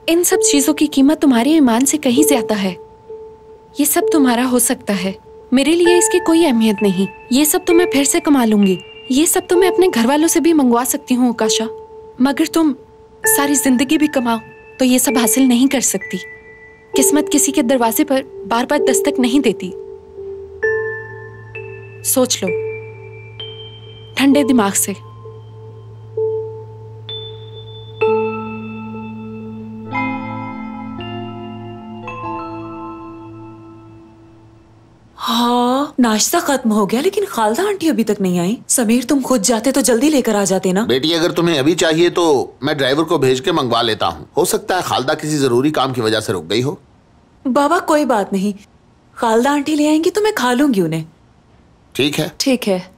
इन सब चीजों की कीमत तुम्हारे ईमान से कहीं ज्यादा है। ये सब तुम्हारा हो सकता है, मेरे लिए इसकी कोई अहमियत नहीं। ये सब तो मैं फिर से कमा लूंगी, ये सब तो मैं अपने घर वालों से भी मंगवा सकती हूँ आकाशा। मगर तुम सारी जिंदगी भी कमाओ तो ये सब हासिल नहीं कर सकती। किस्मत किसी के दरवाजे पर बार बार दस्तक नहीं देती। सोच लो ठंडे दिमाग से। हाँ, नाश्ता खत्म हो गया लेकिन खालदा आंटी अभी तक नहीं आई। समीर तुम खुद जाते तो जल्दी लेकर आ जाते ना। बेटी अगर तुम्हें अभी चाहिए तो मैं ड्राइवर को भेज के मंगवा लेता हूँ। हो सकता है खालदा किसी जरूरी काम की वजह से रुक गई हो। बाबा कोई बात नहीं, खालदा आंटी ले आएंगी तो मैं खा लूंगी उन्हें। ठीक है ठीक है,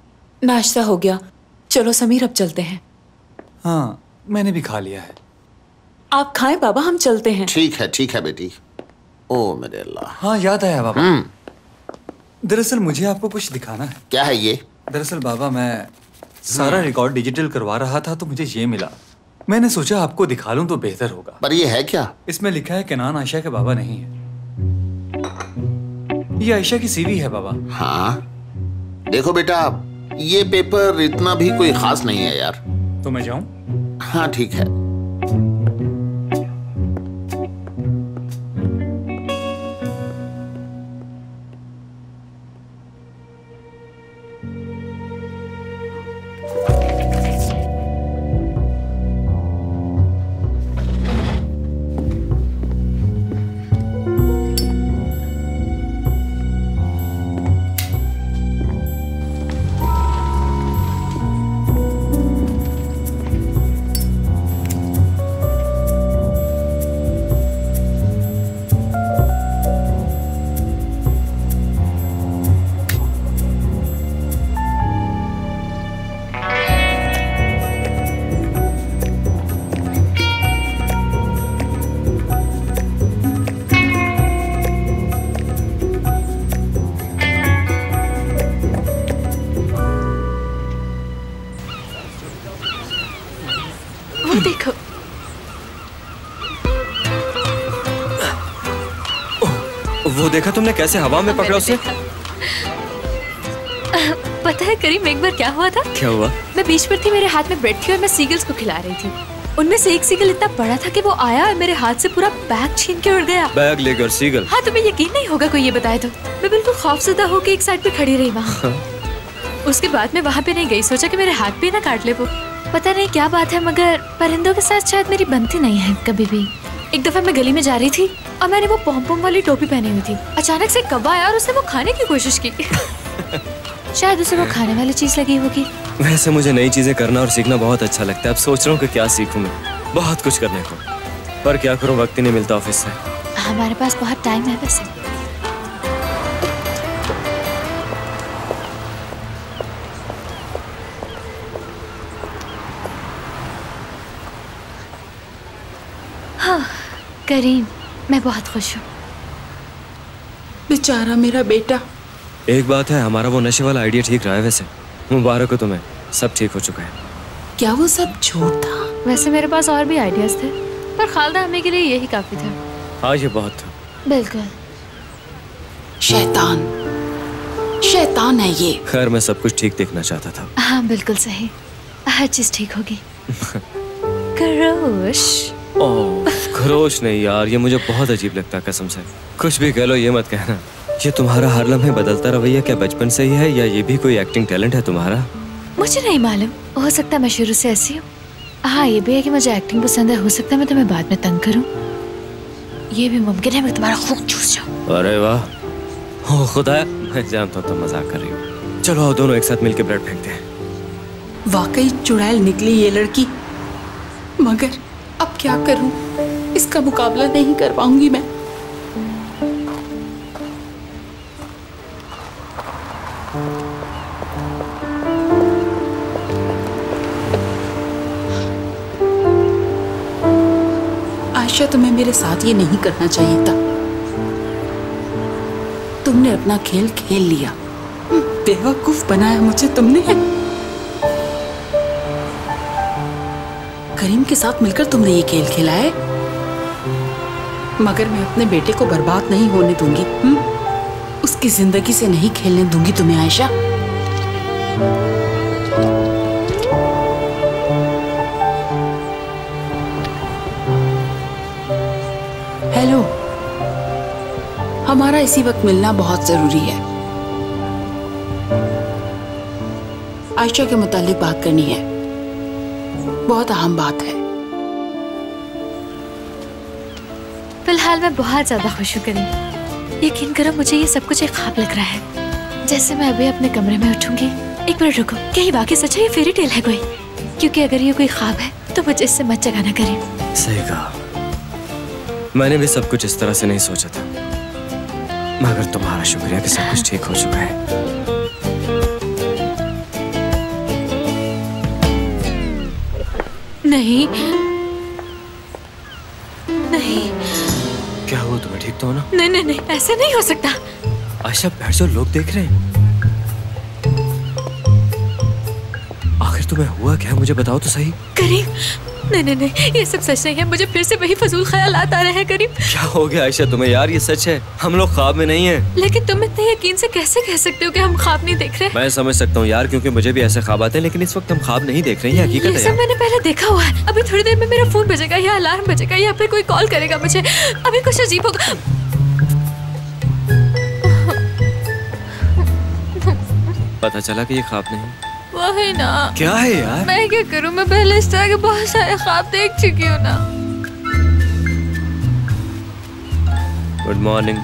नाश्ता हो गया। चलो समीर अब चलते हैं। हाँ मैंने भी खा लिया है। आप खाएं बाबा, हम चलते हैं। ठीक है बेटी। ओ मेरे अल्लाह। हाँ याद आया बाबा, दरअसल मुझे आपको कुछ दिखाना है। क्या है ये? दरअसल बाबा मैं सारा रिकॉर्ड डिजिटल करवा रहा था तो मुझे ये मिला। मैंने सोचा आपको दिखा लूं तो बेहतर होगा। पर ये है क्या? इसमें लिखा है केनान आयशा के बाबा नहीं है। ये आयशा की सीवी है बाबा। हाँ देखो बेटा, ये पेपर इतना भी कोई खास नहीं है यार। तो मैं जाऊं? हाँ ठीक है। देखो वो देखा तुमने कैसे हवा में पकड़ा उसे? पता है करीम एक बार क्या हुआ था? क्या हुआ? मैं बीच पर थी, मेरे हाथ में ब्रेड थी और मैं सीगल्स को खिला रही थी। उनमें से एक सीगल इतना बड़ा था कि वो आया और मेरे हाथ से पूरा बैग छीन के उड़ गया। बैग लेकर सीगल? हाँ, तुम्हें यकीन नहीं होगा कोई ये बताए तो। मैं बिल्कुल खौफजदा होकर एक साइड पे खड़ी रही वहाँ। उसके बाद मैं वहाँ पे नहीं गई, सोचा कि मेरे हाथ पे ना काट ले वो। पता नहीं क्या बात है मगर परिंदों के साथ शायद मेरी बनती नहीं है कभी भी। एक दफा मैं गली में जा रही थी और मैंने वो पॉम पॉम वाली टोपी पहनी हुई थी। अचानक से कौवा आया और उसने वो खाने की कोशिश की। शायद उसे वो खाने वाली चीज लगी होगी। वैसे मुझे नई चीजें करना और सीखना बहुत अच्छा लगता है। अब सोच रहा हूँ कि क्या सीखूं मैं, बहुत कुछ करने को, पर क्या करूँ, वक्त ही नहीं मिलता ऑफिस से। हमारे पास बहुत टाइम है वैसे। हाँ करीम, मैं बहुत खुश हूँ। बेचारा मेरा बेटा। एक बात है, हमारा वो नशे वाला आइडिया ठीक रहा है वैसे। मुबारक हो तुम्हें, सब ठीक हो चुका है। क्या वो सब झूठ था? वैसे मेरे पास और भी आइडियाज थे पर खालदा हमें के लिए यही काफी था। हाँ ये बहुत था। बिल्कुल। शैतान, शैतान है ये। खैर मैं सब कुछ ठीक देखना चाहता था। हाँ बिल्कुल सही, हर चीज ठीक होगी। खरोश। ओह खरोश नहीं यार, ये मुझे बहुत अजीब लगता है कसम से। कुछ भी कह लो ये मत कहना। ये तुम्हारा हर लम्हे बदलता रवैया क्या बचपन से ही है या ये भी कोई एक्टिंग टैलेंट है तुम्हारा? मुझे नहीं मालूम, हो सकता है मैं शुरू से ऐसी हूँ। हाँ ये भी है कि मुझे एक्टिंग पसंद है, हो सकता है मैं तुम्हें बाद में तंग करूँ। ये भी मुमकिन है मैं तुम्हारा खून चूस जाऊँ। अरे वाह, हो खुदा, मैं जानता हूँ तुम मजाक कर रही हो। चलो आओ दोनों एक साथ मिलकर ब्रेड फेंकते हैं। वाकई चुड़ैल निकली ये लड़की, मगर अब क्या करूं, इसका मुकाबला नहीं कर पाऊंगी मैं। आयशा तुम्हें मेरे साथ ये नहीं करना चाहिए था। तुमने अपना खेल खेल लिया, बेवकूफ बनाया मुझे तुमने। करीम के साथ मिलकर तुमने ये खेल खेला है। मगर मैं अपने बेटे को बर्बाद नहीं होने दूंगी। उसकी जिंदगी से नहीं खेलने दूंगी तुम्हें आयशा। हेलो, हमारा इसी वक्त मिलना बहुत जरूरी है। आयशा के मुतालिक बात करनी है, बहुत अहम बात है। फिलहाल मैं बहुत ज्यादा खुश हूँ करीम। यकीन करो मुझे ये सब कुछ एक ख्वाब लग रहा है। जैसे मैं अभी अपने कमरे में उठूंगी। एक मिनट रुको, क्या ये वाकई सच है? ये फेरी टेल है कोई? क्योंकि अगर ये कोई ख्वाब है तो मुझे इससे मत जगाना करीम। सही कहा, मैंने भी सब कुछ इस तरह से नहीं सोचा था, मगर तुम्हारा शुक्रिया कि सब कुछ ठीक हो चुका है। नहीं नहीं, क्या हुआ तुम्हें? ठीक तो हो ना? नहीं नहीं नहीं, ऐसे नहीं हो सकता। आयशा बैठ जाओ, लोग देख रहे हैं। आखिर तुम्हें हुआ क्या, मुझे बताओ तो सही। करीम, नहीं नहीं नहीं, ये सब सच नहीं है। मुझे फिर से वही फजूल ख्यालात आ रहे हैं करीम। क्या हो गया आयशा तुम्हें? यार ये सच है, हम लोग ख्वाब में नहीं हैं। लेकिन तुम इतने यकीन से कैसे कह सकते हो कि हम ख्वाब नहीं देख रहे? मैं समझ सकता हूँ यार, क्योंकि मुझे भी ऐसे ख्वाब आते हैं, लेकिन इस वक्त हम ख्वाब नहीं देख रहे हैं, ये हकीकत है ये सब यार। मैंने पहले देखा हुआ है। अभी थोड़ी देर में मेरा फोन बजेगा या अलार्म बजेगा या फिर कोई कॉल करेगा मुझे। अभी कुछ अजीब होगा। पता चला कि ये ख्वाब नहीं। वही ना। क्या है यार? मैं क्या करूं? मैं पहले इस तरह के बहुत सारे ख्वाब देख चुकी हूँ ना। Good morning.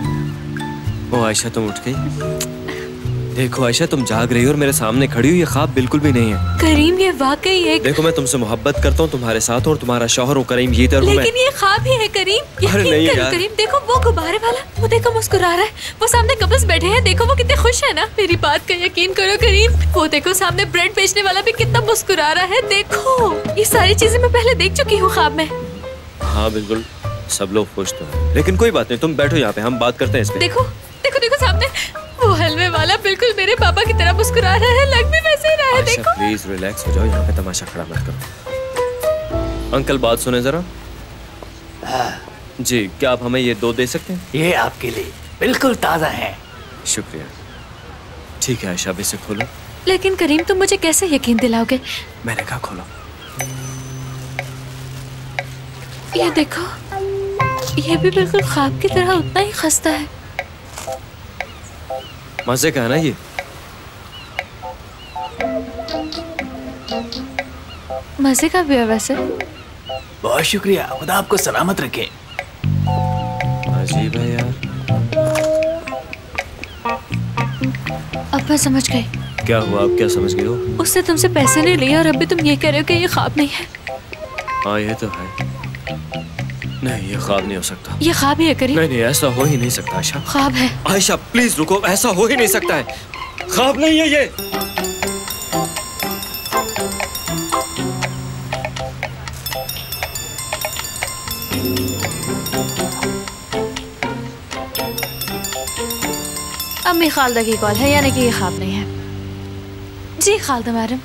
ओ आयशा, तुम उठ गई? देखो आयशा, तुम जाग रही हो और मेरे सामने खड़ी हो। ये ख्वाब बिल्कुल भी नहीं है। करीम, ये वाकई एक। देखो मैं तुमसे मोहब्बत करता हूँ, तुम्हारे साथ हूँ और तुम्हारा शौहर हूँ करीम, ये तो हूँ मैं। लेकिन ये ख्वाब ही है करीम। अरे यकीन नहीं करो यार। करीम, देखो वो गुब्बारे वाला, वो देखो मुस्कुरा रहा है। वो सामने कपल्स बैठे हैं, देखो वो कितने खुश है ना। मेरी बात का यकीन करो करीम। वो देखो सामने ब्रेड बेचने वाला भी कितना मुस्कुरा रहा है। देखो, ये सारी चीजें मैं पहले देख चुकी हूँ ख्वाब में। हाँ बिल्कुल, सब लोग खुश तो हैं, लेकिन कोई बात नहीं, तुम बैठो यहाँ पे, हम बात करते हैं इस पे। देखो देखो देखो सामने वो हलवे वाला बिल्कुल मेरे पापा की तरह मुस्कुरा रहा है। लग भी वैसे ही रहा है। आयशा देखो। प्लीज रिलैक्स हो जाओ, यहाँ पे तमाशा खड़ा मत करो। अंकल बात सुने जरा। जी, क्या आप हमें ये 2 दे सकते हैं? ये आपके लिए बिल्कुल ताजा है। शुक्रिया। ठीक है आयशा, अब इसे खोलो। लेकिन करीम, तुम मुझे कैसे यकीन दिलाओगे? मैंने कहा खोलो। ये देखो, ये भी बिल्कुल ख्वाब की तरह उतना ही खस्ता है। मजे का है ना ये? मजे का भी है वैसे। बहुत शुक्रिया, खुदा आपको सलामत रखे। अजीब है यार। अब मैं समझ गई। क्या हुआ, आप क्या समझ गए हो? उसने तुमसे पैसे नहीं लिए और अभी तुम ये कह रहे हो कि ये ख्वाब नहीं है। हाँ ये तो है। नहीं, ये ख्वाब नहीं हो सकता। ये ख्वाब ही है करीम। नहीं नहीं, ऐसा हो ही नहीं सकता आयशा। ख्वाब है। आयशा प्लीज रुको, ऐसा हो ही नहीं सकता है। ख्वाब नहीं है ये। अम्मी खालदा की कॉल है, यानी कि ये ख्वाब नहीं है। जी खालदा मैडम।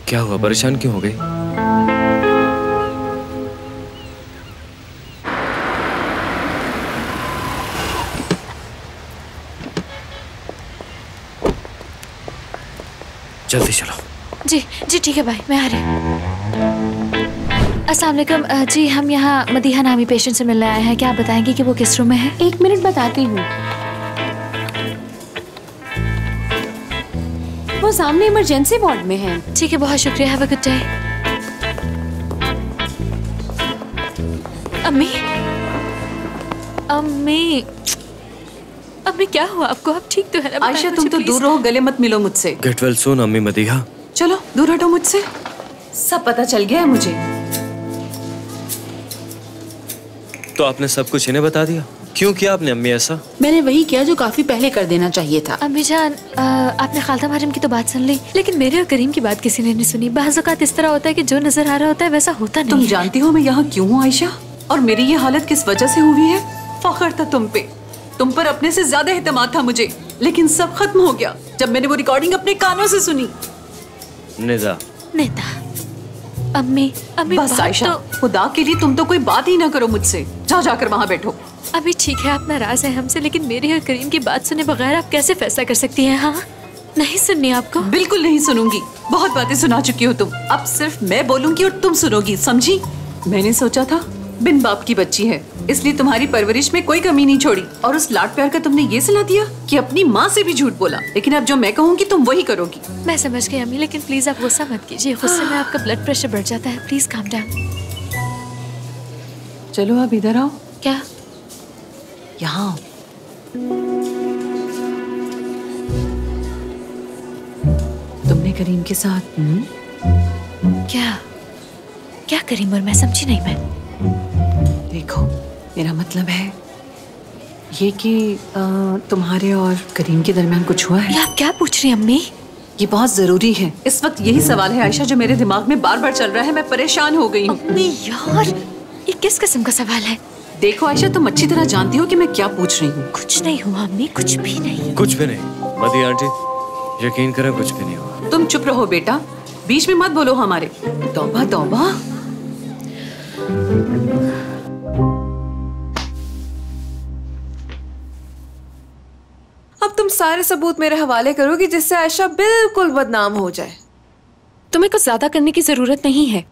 क्या हुआ, परेशान क्यों हो गई? जल्दी चलो। जी जी ठीक है भाई, मैं आ रही। अस्सलाम वालेकुम। जी हम यहाँ मदीहा नामी पेशेंट से मिलने आए हैं। क्या आप बताएंगे कि वो किस रूम में है? 1 मिनट बताती हूँ। वो सामने इमरजेंसी वार्ड में है। ठीक है, बहुत शुक्रिया। Have a good day. अम्मी, अम्मी, अम्मी क्या हुआ आपको? आप ठीक तो है ना? आयशा, तुम तो दूर रहो, गले मत मिलो मुझसे। गेट वेल सून अम्मी मदीहा। चलो दूर हटो मुझसे। सब पता चल गया है मुझे। तो आपने सब कुछ इन्हें बता दिया? क्यों किया आपने अम्मी ऐसा? मैंने वही किया जो काफी पहले कर देना चाहिए था। अम्मी जान, आपने खालदा मैडम की तो बात सुन ली, लेकिन मेरे और करीम की बात किसी ने नहीं सुनी। बाज़ औक़ात इस तरह होता है कि जो नजर आ रहा होता है वैसा होता नहीं तुम है। जानती हो मैं यहाँ क्यों हूँ आयशा, और मेरी ये हालत किस वजह से हुई है? फख्र था तुम पे, तुम पर अपने से ज्यादा एतमाद था मुझे, लेकिन सब खत्म हो गया जब मैंने वो रिकॉर्डिंग अपने कानों से सुनी। निदा, नेता, अम्मी अम्मी बस बात आयशा, तो खुदा के लिए तुम तो कोई बात ही ना करो मुझसे। जाओ जाकर वहाँ बैठो। अभी ठीक है, आप नाराज हैं हमसे, लेकिन मेरी और करीम की बात सुने बगैर आप कैसे फैसला कर सकती हैं? हाँ, नहीं सुननी आपको? बिल्कुल नहीं सुनूंगी। बहुत बातें सुना चुकी हो तुम, अब सिर्फ मैं बोलूंगी और तुम सुनोगी, समझी? मैंने सोचा था बिन बाप की बच्ची है, इसलिए तुम्हारी परवरिश में कोई कमी नहीं छोड़ी, और उस लाड प्यार का तुमने ये सलाह दिया कि अपनी माँ से भी झूठ बोला। लेकिन अब जो मैं कहूँगी तुम वही करोगी। मैं समझ गई अम्मी, लेकिन प्लीज आप गुस्सा मत कीजिए, गुस्से में आपका ब्लड प्रेशर बढ़ जाता है। Please calm down. चलो अब इधर आओ। क्या? यहाँ तुमने करीम के साथ क्या क्या करीम? और मैं समझी नहीं। मैं देखो, मेरा मतलब है ये कि तुम्हारे और करीम के दरमियान कुछ हुआ है? ये आप क्या पूछ रही हैं अम्मी? ये बहुत जरूरी है। इस वक्त यही सवाल है आयशा जो मेरे दिमाग में बार बार चल रहा है। मैं परेशान हो गई हूँ। अम्मी यार, ये किस किस्म का सवाल है? देखो आयशा, तुम अच्छी तरह जानती हो कि मैं क्या पूछ रही हूँ। कुछ नहीं हुआ अम्मी, कुछ भी नहीं। कुछ भी नहीं मदी आंटी, यकीन करें कुछ भी नहीं हुआ। तुम चुप रहो बेटा, बीच में मत बोलो हमारे। तौबा तौबा। अब तुम सारे सबूत मेरे हवाले करोगी जिससे आयशा बिल्कुल बदनाम हो जाए। तुम्हें कुछ ज्यादा करने की जरूरत नहीं है।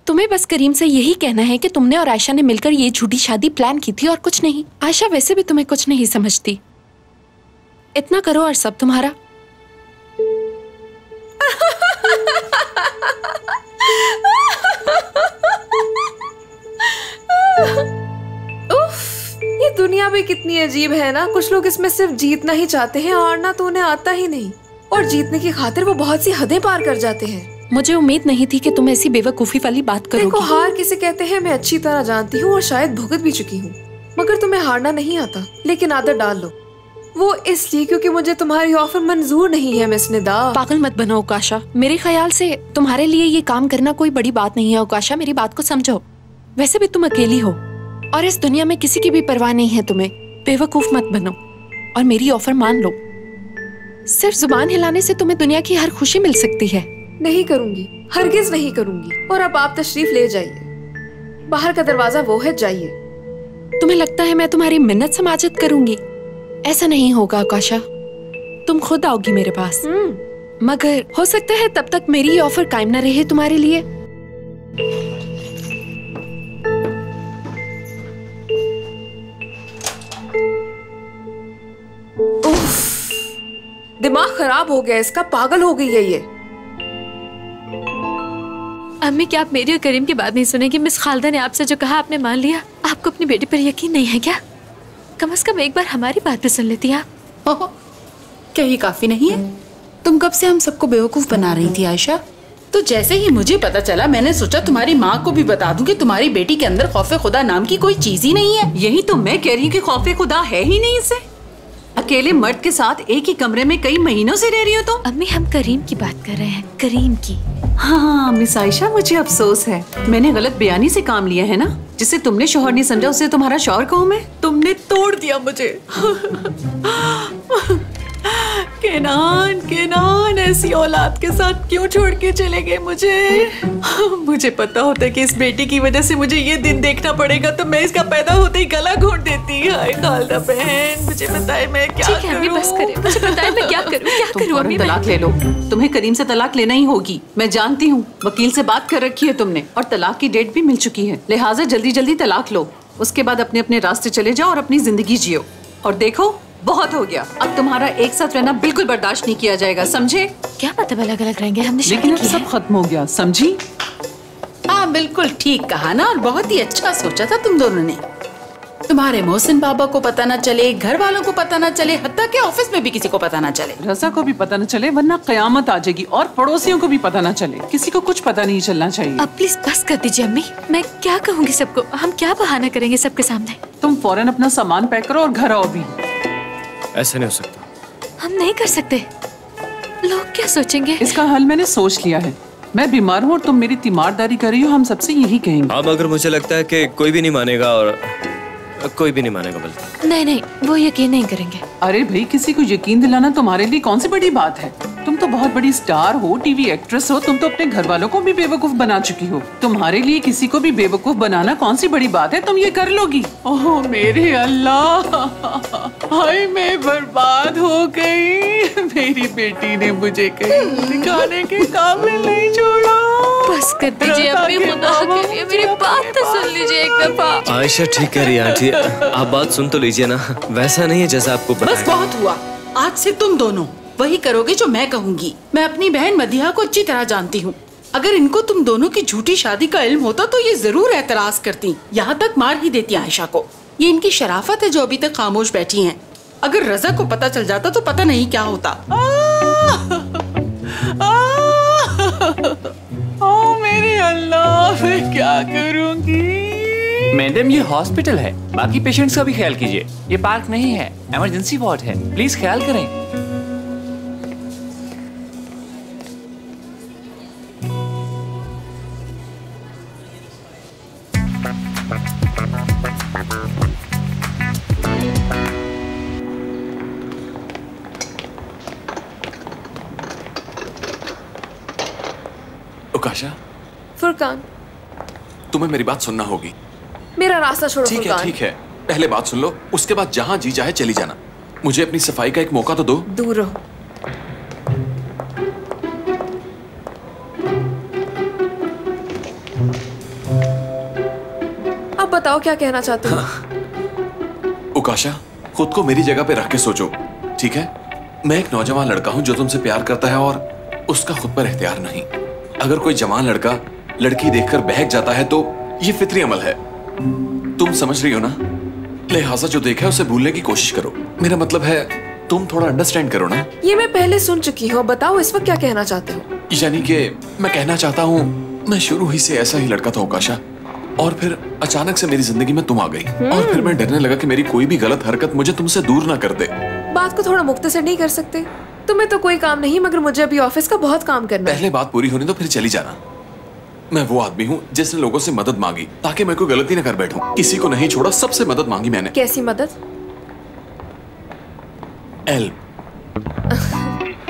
तुम्हें बस करीम से यही कहना है कि तुमने और आयशा ने मिलकर ये झूठी शादी प्लान की थी और कुछ नहीं। आयशा वैसे भी तुम्हें कुछ नहीं समझती। इतना करो और सब तुम्हारा। उफ, ये दुनिया भी कितनी अजीब है ना। कुछ लोग इसमें सिर्फ जीतना ही चाहते हैं, हारना तो उन्हें आता ही नहीं, और जीतने की खातिर वो बहुत सी हदें पार कर जाते हैं। मुझे उम्मीद नहीं थी कि तुम ऐसी बेवकूफी वाली बात करोगी। देखो, हार किसे कहते हैं मैं अच्छी तरह जानती हूँ और शायद भुगत भी चुकी हूँ, मगर तुम्हें हारना नहीं आता। लेकिन आदत डाल लो, वो इसलिए क्योंकि मुझे तुम्हारी ऑफर मंजूर नहीं है मिस निदा। पागल मत बनो ओकाशा, मेरे ख्याल से तुम्हारे लिए ये काम करना कोई बड़ी बात नहीं है। ओकाशा, मेरी बात को समझो। वैसे भी तुम अकेली हो और इस दुनिया में किसी की भी परवाह नहीं है तुम्हें। बेवकूफ मत बनो और मेरी ऑफर मान लो। सिर्फ जुबान हिलाने से तुम्हें दुनिया की हर खुशी मिल सकती है। नहीं करूंगी, हरगिज नहीं करूंगी। और अब आप तशरीफ ले जाइए, बाहर का दरवाजा वो है, जाइए। तुम्हें लगता है मैं तुम्हारी मिन्नत समाजत करूंगी? ऐसा नहीं होगा आकाशा, तुम खुद आओगी मेरे पास। मगर हो सकता है तब तक मेरी ये ऑफर कायम न रहे तुम्हारे लिए। दिमाग खराब हो गया इसका, पागल हो गई है ये। अम्मी, क्या आप मेरी और करीम की बात नहीं सुनेगी? मिस खालदा ने आपसे जो कहा आपने मान लिया। आपको अपनी बेटी पर यकीन नहीं है क्या? कम से कम एक बार हमारी बात भी सुन लेती हैं आप। क्या ये काफी नहीं है? तुम कब से हम सबको बेवकूफ बना रही थी आयशा? तो जैसे ही मुझे पता चला, मैंने सोचा तुम्हारी माँ को भी बता दूं कि तुम्हारी बेटी के अंदर खौफे खुदा नाम की कोई चीज ही नहीं है। यही तो मैं कह रही हूँ कि खौफे खुदा है ही नहीं इसे। अकेले मर्द के साथ एक ही कमरे में कई महीनों से रह रही हो तुम। अम्मी, हम करीम की बात कर रहे हैं, करीम की। हाँ मिस आयशा, मुझे अफसोस है, मैंने गलत बयानी से काम लिया है ना। जिसे तुमने शौहर नहीं समझा उसे तुम्हारा शौहर कहूं मैं? तुमने तोड़ दिया मुझे। केनान, केनान ऐसी औलाद के साथ क्यों छोड़ के चले गए मुझे? मुझे पता होता है कि इस बेटी की वजह से मुझे ये दिन देखना पड़ेगा, तो मैं इसका पैदा होते ही गला घोट देती। हाय खालदा बहन, मुझे बताए मैं क्या ठीक है अम्मी, बस करें, मुझे बताए मैं क्या करूं, क्या करूं अम्मी? तलाक ले लो। तुम्हें करीम से तलाक लेना ही होगी, मैं जानती हूँ। वकील से बात कर रखी है तुमने और तलाक की डेट भी मिल चुकी है, लिहाजा जल्दी जल्दी तलाक लो। उसके बाद अपने अपने रास्ते चले जाओ और अपनी जिंदगी जियो। और देखो, बहुत हो गया, अब तुम्हारा एक साथ रहना बिल्कुल बर्दाश्त नहीं किया जाएगा, समझे? क्या मतलब अलग अलग रहेंगे? हमने लेकिन अब सब खत्म हो गया, समझी? हाँ बिल्कुल ठीक कहा ना, और बहुत ही अच्छा सोचा था तुम दोनों ने। तुम्हारे मोहसिन बाबा को पता न चले, घर वालों को पता न चले, हत्ता के ऑफिस में भी किसी को पता न चले। रज़ा को भी पता न चले, वरना कयामत आ जाएगी। और पड़ोसियों को भी पता न चले, किसी को कुछ पता नहीं चलना चाहिए। अब प्लीज बस कर दीजिए अम्मी, मैं क्या कहूँगी सबको? हम क्या बहाना करेंगे सबके सामने? तुम फौरन अपना सामान पैक करो और घर आओ भी। ऐसा नहीं हो सकता। हम नहीं कर सकते, लोग क्या सोचेंगे? इसका हल मैंने सोच लिया है। मैं बीमार हूँ और तुम मेरी तीमारदारी कर रही हो, हम सबसे यही कहेंगे। अब अगर मुझे लगता है कि कोई भी नहीं मानेगा और कोई भी नहीं मानेगा बल्कि। नहीं नहीं, वो यकीन नहीं करेंगे। अरे भाई, किसी को यकीन दिलाना तुम्हारे लिए कौन सी बड़ी बात है? तुम तो बहुत बड़ी स्टार हो, टीवी एक्ट्रेस हो, तुम तो अपने घर वालों को भी बेवकूफ बना चुकी हो। तुम्हारे लिए किसी को भी बेवकूफ बनाना कौन सी बड़ी बात है? तुम ये कर लोगी। ओह मेरे अल्लाह, हाय मैं बर्बाद हो गई। मेरी बेटी ने मुझे कहीं दिखाने के काबिल नहीं छोड़ा। बस कर दीजिए अम्मी, खुदा के लिए मेरी बात तो सुन लीजिए एक दफा। आयशा ठीक कह रही है आंटी, आप बात सुन तो लीजिए ना। वैसा नहीं है जैसा आपको पता बस है। बहुत हुआ। आज से तुम दोनों वही करोगे जो मैं कहूंगी। मैं अपनी बहन मदीहा को अच्छी तरह जानती हूँ। अगर इनको तुम दोनों की झूठी शादी का इल्म होता तो ये जरूर एतराज करती, यहाँ तक मार ही देती आयशा को। ये इनकी शराफत है जो अभी तक खामोश बैठी हैं। अगर रजा को पता चल जाता तो पता नहीं क्या होता। ओ मेरे अल्लाह, मैं क्या करूंगी? मैडम ये हॉस्पिटल है, बाकी पेशेंट्स का भी ख्याल कीजिए। ये पार्क नहीं है, इमरजेंसी वार्ड है, प्लीज ख्याल करें। उकाशा, फुरकान, तुम्हें मेरी बात सुनना होगी। मेरा रास्ता छोड़ो ठीक है फुरकान। ठीक है, पहले बात सुन लो, उसके बाद जहां जी चाहे चली जाना। मुझे अपनी सफाई का एक मौका तो दो। दूर रहो। अब बताओ क्या कहना चाहते हो? उकाशा, खुद को मेरी जगह पे रख के सोचो, ठीक है? मैं एक नौजवान लड़का हूं जो तुमसे प्यार करता है और उसका खुद पर इख्तियार नहीं। अगर कोई जवान लड़का लड़की देखकर बहक जाता है तो ये फितरी अमल है। तुम समझ रही हो ना? लिहाजा जो देखा है उसे भूलने की कोशिश करो। मेरा मतलब है तुम थोड़ा अंडरस्टैंड करो ना। ये मैं पहले सुन चुकी हूँ। बताओ इस वक्त क्या कहना चाहते हो? यानी कि मैं कहना चाहता हूँ, मैं शुरू ही से ऐसा ही लड़का था उकाशा, और फिर अचानक से मेरी जिंदगी में तुम आ गई और फिर मैं डरने लगा कि मेरी कोई भी गलत हरकत मुझे तुमसे दूर ना कर दे। बात को थोड़ा मुख्तसर नहीं कर सकते? तुम्हें तो कोई काम नहीं, मगर मुझे अभी ऑफिस का बहुत काम करना है। पहले बात पूरी होने दो फिर चली जाना। मैं वो आदमी हूँ जिसने लोगों से मदद मांगी ताकि मैं कोई गलती न कर बैठूं। किसी को नहीं छोड़ा, सबसे मदद मांगी मैंने। कैसी मदद?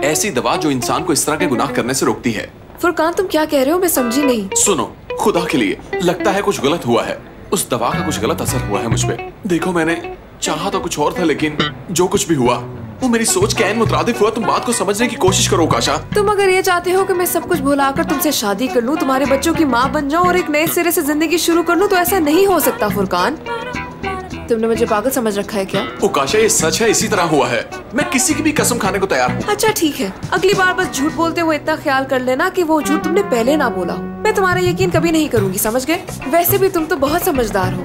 ऐसी दवा जो इंसान को इस तरह के गुनाह करने से रोकती है। फुरकान तुम क्या कह रहे हो? मैं समझी नहीं। सुनो, खुदा के लिए लगता है कुछ गलत हुआ है। उस दवा का कुछ गलत असर हुआ है मुझ पे। देखो, मैंने चाहा तो कुछ और था, लेकिन जो कुछ भी हुआ वो मेरी सोच के ऐन मुताबिक हुआ। तुम बात को समझने की कोशिश करो उकाशा। तुम अगर ये चाहते हो कि मैं सब कुछ भुलाकर तुमसे शादी कर लूं, तुम्हारे बच्चों की माँ बन जाऊं और एक नए सिरे से जिंदगी शुरू कर लूं, तो ऐसा नहीं हो सकता फुरकान। तुमने मुझे पागल समझ रखा है क्या? उकाशा, ये सच है, इसी तरह हुआ है। मैं किसी की भी कसम खाने को तैयार हूँ। अच्छा ठीक है, अगली बार बस झूठ बोलते हुए इतना ख्याल कर लेना कि वो झूठ तुमने पहले ना बोला हो। मैं तुम्हारा यकीन कभी नहीं करूंगी, समझ गए? वैसे भी तुम तो बहुत समझदार हो।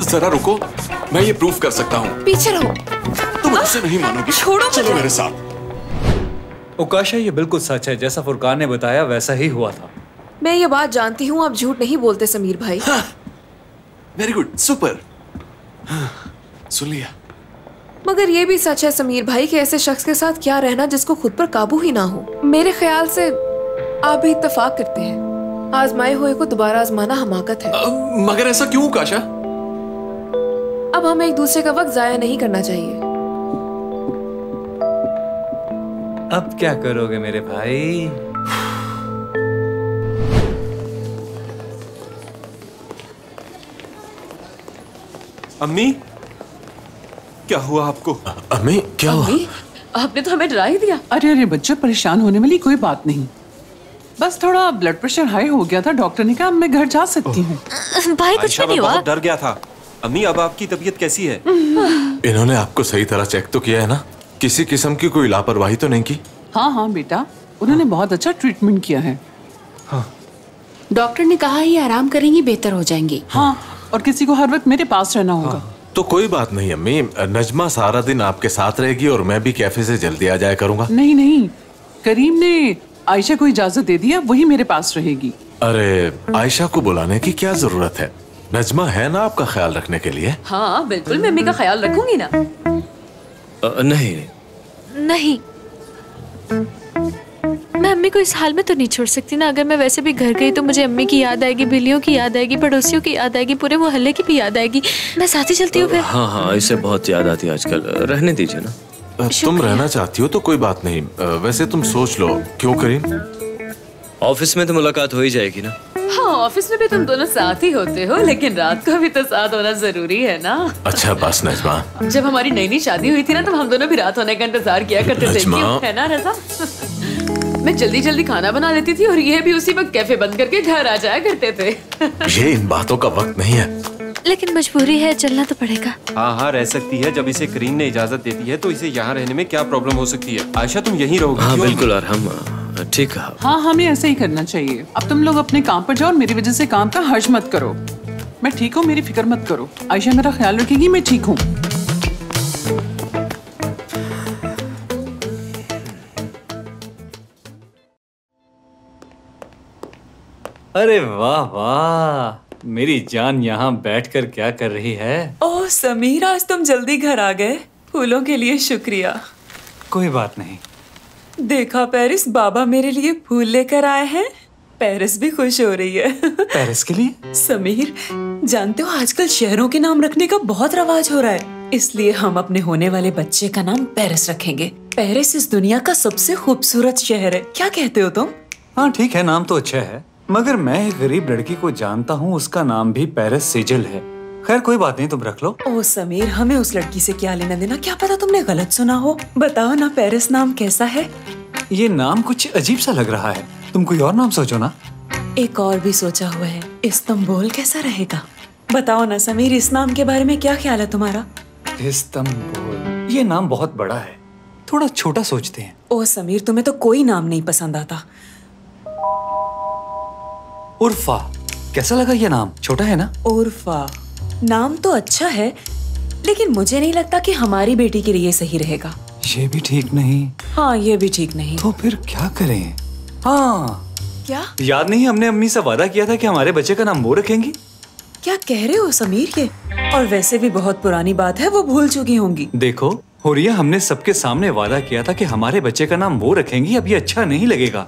जरा रुको, मैं ये प्रूफ कर सकता हूँ। पीछे रहो। तुम मुझसे नहीं मानोगी। छोड़ो, चलो मेरे साथ। उकाशा, ये बिल्कुल सच है, जैसा फुरकान ने बताया वैसा ही हुआ था। मैं ये बात जानती हूँ, आप झूठ नहीं बोलते समीर भाई। Very good, super. सुन लिया। मगर ये भी सच है समीर भाई कि ऐसे शख्स के साथ क्या रहना जिसको खुद पर काबू ही ना हो। मेरे ख्याल से आप भी इत्तेफाक करते हैं। आजमाए हुए को दोबारा आजमाना हमाकत है। मगर ऐसा क्यों उकाशा? अब हमें एक दूसरे का वक्त जाया नहीं करना चाहिए। अब क्या करोगे मेरे भाई? अम्मी, क्या हुआ आपको? अम्मी, क्या हुआ? आपने तो हमें डरा ही दिया। अरे अरे बच्चों, परेशान होने वाली कोई बात नहीं। बस थोड़ा ब्लड प्रेशर हाई हो गया था, डॉक्टर ने कहा मैं घर जा सकती हूँ। भाई कुछ नहीं हुआ। बहुत डर गया था। अम्मी, अब आपकी तबीयत कैसी है? इन्होंने आपको सही तरह चेक तो किया है ना? किसी किस्म की कोई लापरवाही तो नहीं की? हाँ हाँ बेटा, उन्होंने बहुत अच्छा ट्रीटमेंट किया है। हाँ। डॉक्टर ने कहा ये आराम करेंगी बेहतर हो जाएंगी। हाँ, और किसी को हर वक्त मेरे पास रहना होगा। हाँ। तो कोई बात नहीं अम्मी, नजमा सारा दिन आपके साथ रहेगी और मैं भी कैफे से जल्दी आ जाया करूंगा। नहीं नहीं, करीम ने आयशा को इजाजत दे दिया, वही मेरे पास रहेगी। अरे आयशा को बुलाने की क्या जरूरत है? नजमा है ना आपका ख्याल रखने के लिए। हाँ बिल्कुल, मैं अम्मी का ख्याल रखूंगी ना। नहीं नहीं, मैं अम्मी को इस हाल में तो नहीं छोड़ सकती ना। अगर मैं वैसे भी घर गई तो मुझे अम्मी की याद आएगी, बिल्लियों की याद आएगी, पड़ोसियों की याद आएगी, पूरे मोहल्ले की भी याद आएगी। मैं साथ ही चलती हूँ फिर। हाँ हाँ, इसे बहुत याद आती है आजकल, रहने दीजिए ना। तुम रहना चाहती हो तो कोई बात नहीं, वैसे तुम सोच लो। क्यों करीम? ऑफिस में तो मुलाकात हो ही जाएगी ना। हाँ, ऑफिस में भी तुम दोनों साथ ही होते हो, लेकिन रात को भी तो साथ होना जरूरी है ना। अच्छा बस नजमा, जब हमारी नई नई शादी हुई थी ना, तब हम दोनों भी रात होने का इंतजार किया करते थे, क्यों, है ना रजा? मैं जल्दी जल्दी खाना बना लेती थी और ये भी उसी वक्त कैफे बंद करके घर आ जाया करते थे। ये इन बातों का वक्त नहीं है। लेकिन मजबूरी है, चलना तो पड़ेगा। हाँ हाँ, रह सकती है। जब इसे करीम ने इजाजत देती है तो इसे यहाँ रहने में क्या प्रॉब्लम हो सकती है? आयशा तुम यहीं रहोगी? हाँ बिल्कुल, और हम ठीक है। हाँ, हमें ऐसे ही करना चाहिए। अब तुम लोग अपने काम पर जाओ और मेरी वजह से काम का हर्ज मत करो। मैं ठीक हूँ, मेरी फिक्र मत करो। आयशा मेरा ख्याल रखेगी, मैं ठीक हूँ। अरे वाह वाह, मेरी जान यहाँ बैठकर क्या कर रही है? ओह समीर, आज तुम जल्दी घर आ गए। फूलों के लिए शुक्रिया। कोई बात नहीं। देखा पेरिस, बाबा मेरे लिए फूल लेकर आए हैं। पेरिस भी खुश हो रही है। पेरिस के लिए? समीर, जानते हो आजकल शहरों के नाम रखने का बहुत रवाज हो रहा है, इसलिए हम अपने होने वाले बच्चे का नाम पेरिस रखेंगे। पेरिस इस दुनिया का सबसे खूबसूरत शहर है, क्या कहते हो तुम? हाँ ठीक है, नाम तो अच्छा है, मगर मैं एक गरीब लड़की को जानता हूँ, उसका नाम भी पेरिस सेजल है। खैर कोई बात नहीं, तुम रख लो। ओह समीर, हमें उस लड़की से क्या लेना देना, क्या पता तुमने गलत सुना हो। बताओ ना, पेरिस नाम कैसा है? ये नाम कुछ अजीब सा लग रहा है, तुम कोई और नाम सोचो ना। एक और भी सोचा हुआ है, इस्तांबुल कैसा रहेगा? बताओ ना समीर, इस नाम के बारे में क्या ख्याल है तुम्हारा? इस्तांबुल, ये नाम बहुत बड़ा है, थोड़ा छोटा सोचते हैं। ओह समीर, तुम्हें तो कोई नाम नहीं पसंद आता। उर्फा, कैसा लगा ये नाम? छोटा है ना? उर्फा नाम तो अच्छा है, लेकिन मुझे नहीं लगता कि हमारी बेटी के लिए सही रहेगा। ये भी ठीक नहीं। हाँ, ये भी ठीक नहीं। तो फिर क्या करें? हाँ, क्या याद नहीं, हमने अम्मी से वादा किया था कि हमारे बच्चे का नाम वो रखेंगी। क्या कह रहे हो समीर ये? और वैसे भी बहुत पुरानी बात है, वो भूल चुकी होंगी। देखो हुरिया, हमने सबके सामने वादा किया था कि हमारे बच्चे का नाम वो रखेंगी, अब ये अच्छा नहीं लगेगा।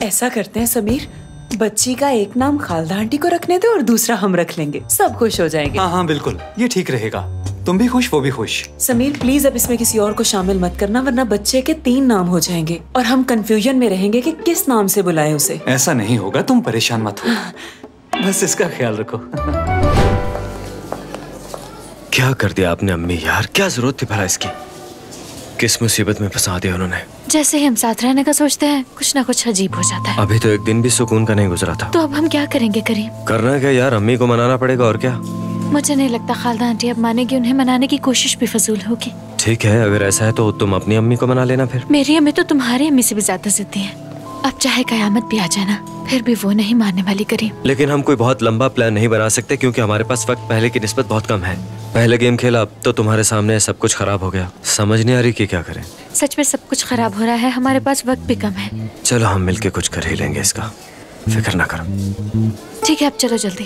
ऐसा करते हैं समीर, बच्ची का एक नाम खालदा आंटी को रखने दो और दूसरा हम रख लेंगे, सब खुश हो जाएंगे। हाँ हाँ बिल्कुल, ये ठीक रहेगा, तुम भी खुश वो भी खुश। समीर प्लीज अब इसमें किसी और को शामिल मत करना, वरना बच्चे के 3 नाम हो जाएंगे और हम कंफ्यूजन में रहेंगे कि किस नाम से बुलाएं उसे। ऐसा नहीं होगा, तुम परेशान मत हो, बस इसका ख्याल रखो। क्या कर दिया आपने अम्मी यार, क्या जरूरत थी भला इसकी? किस मुसीबत में फंसा दिया उन्होंने। जैसे ही हम साथ रहने का सोचते हैं, कुछ ना कुछ अजीब हो जाता है। अभी तो एक दिन भी सुकून का नहीं गुजरा था। तो अब हम क्या करेंगे करीम? करना क्या यार, अम्मी को मनाना पड़ेगा और क्या। मुझे नहीं लगता खालदा आंटी अब मानेगी, उन्हें मनाने की कोशिश भी फजूल होगी। ठीक है, अगर ऐसा है तो तुम अपनी अम्मी को मना लेना फिर। मेरी अम्मी तो तुम्हारी अम्मी से भी ज्यादा जिद्दी है। अब चाहे कयामत भी आ जाए ना, फिर भी वो नहीं मानने वाली करीम। लेकिन हम कोई बहुत लंबा प्लान नहीं बना सकते, क्योंकि हमारे पास वक्त पहले की निस्बत बहुत कम है। पहले गेम खेला, अब तो तुम्हारे सामने सब कुछ खराब हो गया, समझ नहीं आ रही कि क्या करें। सच में सब कुछ खराब हो रहा है, हमारे पास वक्त भी कम है। चलो हम मिलके कुछ कर ही लेंगे, इसका फिक्र ना करो। ठीक है, अब चलो जल्दी।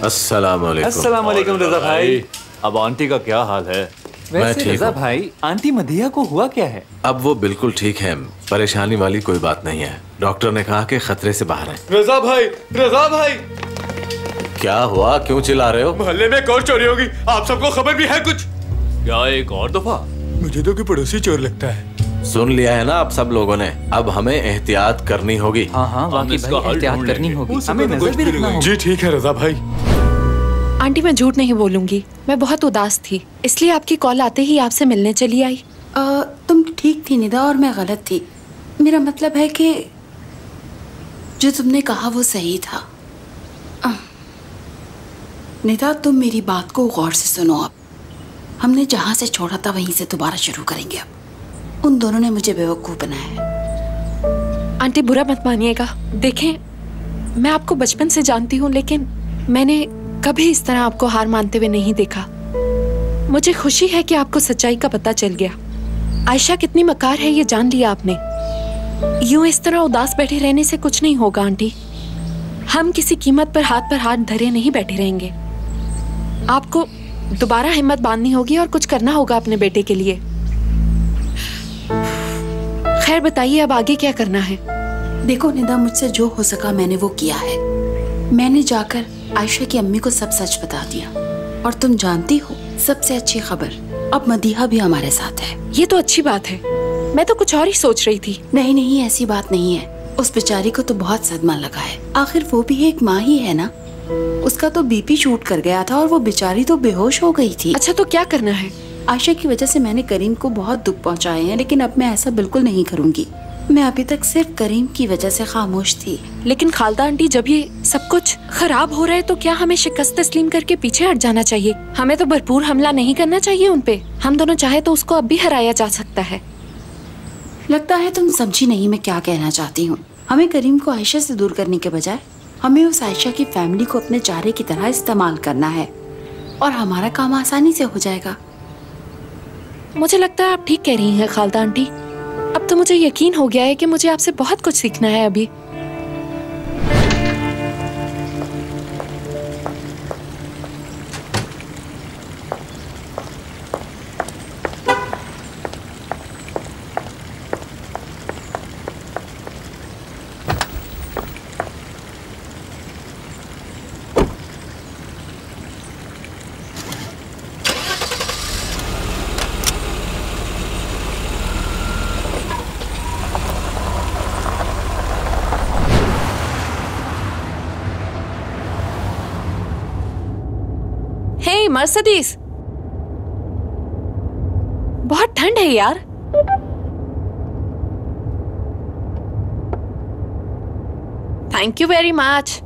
अस्सलाम वालेकुम रजा भाई। अब आंटी का क्या हाल है? वैसे ठीक रजा हूँ। भाई, आंटी मदिया को हुआ क्या है? अब वो बिल्कुल ठीक है, परेशानी वाली कोई बात नहीं है। डॉक्टर ने कहा कि खतरे से बाहर है। रजा भाई, रजा भाई, क्या हुआ, क्यों चिल्ला रहे हो? मोहल्ले में एक और चोरी होगी, आप सबको खबर भी है कुछ? क्या एक और दफा? मुझे तो कोई पड़ोसी चोर लगता है। सुन लिया है ना आप सब लोगों ने, अब हमें एहतियात करनी होगी। हाँ हाँ, वाकई भाई एहतियात करनी होगी, हमें नजर भी रखना होगा। जी ठीक है रजा भाई। आंटी मैं झूठ नहीं बोलूंगी, मैं बहुत उदास थी, इसलिए आपकी कॉल आते ही आपसे मिलने चली आई। तुम ठीक थी निदा और मैं गलत थी। मेरा मतलब है कि जो तुमने कहा वो सही था। निदा तुम मेरी बात को गौर से सुनो। अब हमने जहाँ से छोड़ा था वहीं से दोबारा शुरू करेंगे। अब उन दोनों ने मुझे बेवकूफ़ बनाया है। आंटी बुरा मत मानिएगा, देखें मैं आपको बचपन से जानती हूँ, लेकिन मैंने कभी इस तरह आपको हार मानते हुए नहीं देखा। मुझे खुशी है कि आपको सच्चाई का पता चल गया। आयशा कितनी मकार है ये जान लिया आपने। यूं इस तरह उदास बैठे रहने से कुछ नहीं होगा आंटी। हम किसी कीमत पर हाथ धरे नहीं बैठे रहेंगे। आपको दोबारा हिम्मत बांधनी होगी और कुछ करना होगा अपने बेटे के लिए। खैर बताइए अब आगे क्या करना है? देखो निदा, मुझसे जो हो सका मैंने वो किया है। मैंने जाकर आयशा की अम्मी को सब सच बता दिया। और तुम जानती हो सबसे अच्छी खबर, अब मदीहा भी हमारे साथ है। ये तो अच्छी बात है, मैं तो कुछ और ही सोच रही थी। नहीं नहीं, ऐसी बात नहीं है। उस बेचारी को तो बहुत सदमा लगा है, आखिर वो भी एक माँ ही है ना। उसका तो बीपी शूट कर गया था और वो बेचारी तो बेहोश हो गई थी। अच्छा, तो क्या करना है? आयशा की वजह से मैंने करीम को बहुत दुख पहुंचाए हैं, लेकिन अब मैं ऐसा बिल्कुल नहीं करूंगी। मैं अभी तक सिर्फ करीम की वजह से खामोश थी। लेकिन खालदा आंटी, जब ये सब कुछ खराब हो रहा है तो क्या हमें शिकस्त तस्लीम करके पीछे हट जाना चाहिए? हमें तो भरपूर हमला नहीं करना चाहिए उन पे। हम दोनों चाहे तो उसको अब भी हराया जा सकता है। लगता है तुम समझी नहीं मैं क्या कहना चाहती हूँ। हमें करीम को आयशा से दूर करने के बजाय हमें उस आयशा की फैमिली को अपने चारे की तरह इस्तेमाल करना है और हमारा काम आसानी से हो जाएगा। मुझे लगता है आप ठीक कह रही हैं खालदा आंटी। अब तो मुझे यकीन हो गया है कि मुझे आपसे बहुत कुछ सीखना है अभी। मर्सिडीज, बहुत ठंड है यार। Thank you very much.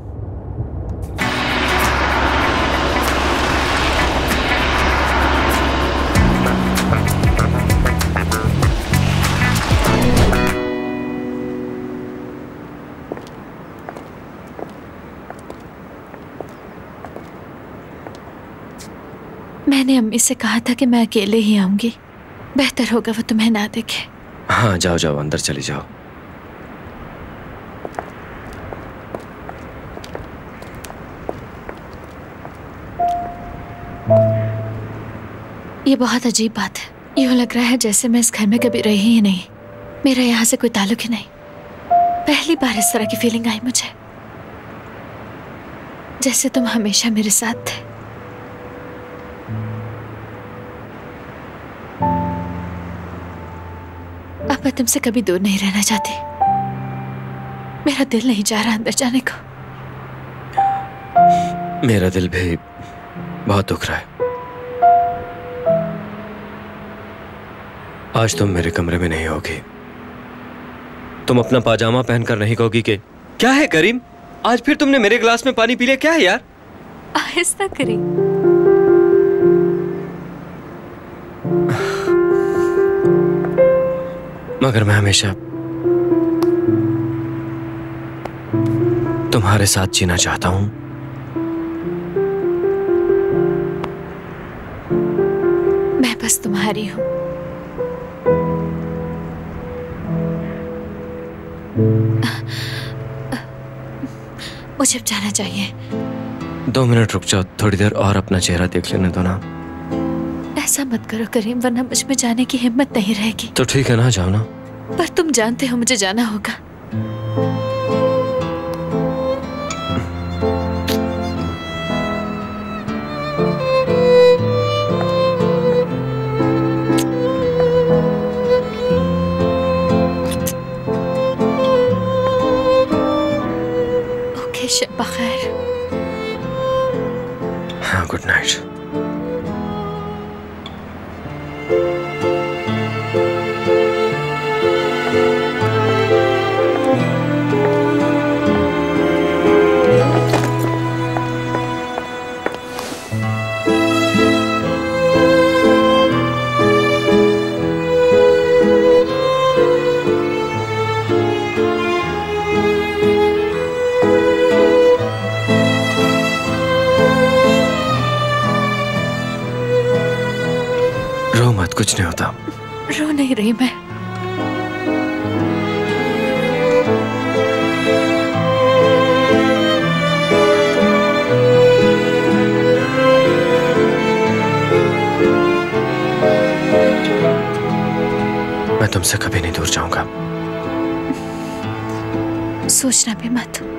मैंने अम्मी से कहा था कि मैं अकेले ही आऊंगी। बेहतर होगा वो तुम्हें ना देखे। हाँ जाओ जाओ, अंदर चली जाओ। ये बहुत अजीब बात है। यूँ लग रहा है जैसे मैं इस घर में कभी रही ही नहीं। मेरा यहाँ से कोई ताल्लुक ही नहीं। पहली बार इस तरह की फीलिंग आई मुझे, जैसे तुम हमेशा मेरे साथ थे। अब मैं तुमसे कभी दूर नहीं रहना चाहती। मेरा दिल नहीं चाह रहा अंदर जाने को। मेरा दिल भी बहुत दुख रहा है। आज तुम मेरे कमरे में नहीं होगी। तुम अपना पाजामा पहनकर नहीं कहोगी कि क्या है करीम, आज फिर तुमने मेरे गिलास में पानी पी लिया, क्या है यार? आहिस्ता करीम। मगर मैं हमेशा तुम्हारे साथ जीना चाहता हूं। मैं बस तुम्हारी हूं। मुझे अब जाना चाहिए। 2 मिनट रुक जाओ, थोड़ी देर और अपना चेहरा देख लेने दो ना। ऐसा मत करो करीम, वरना मुझ में जाने की हिम्मत नहीं रहेगी। तो ठीक है ना, जाओ ना। पर तुम जानते हो मुझे जाना होगा। ओके, शब बखैर। हाँ, गुड नाइट। रो मत, कुछ नहीं होता। रो नहीं रही मैं। तुमसे कभी नहीं दूर जाऊंगा। सोचना भी मत।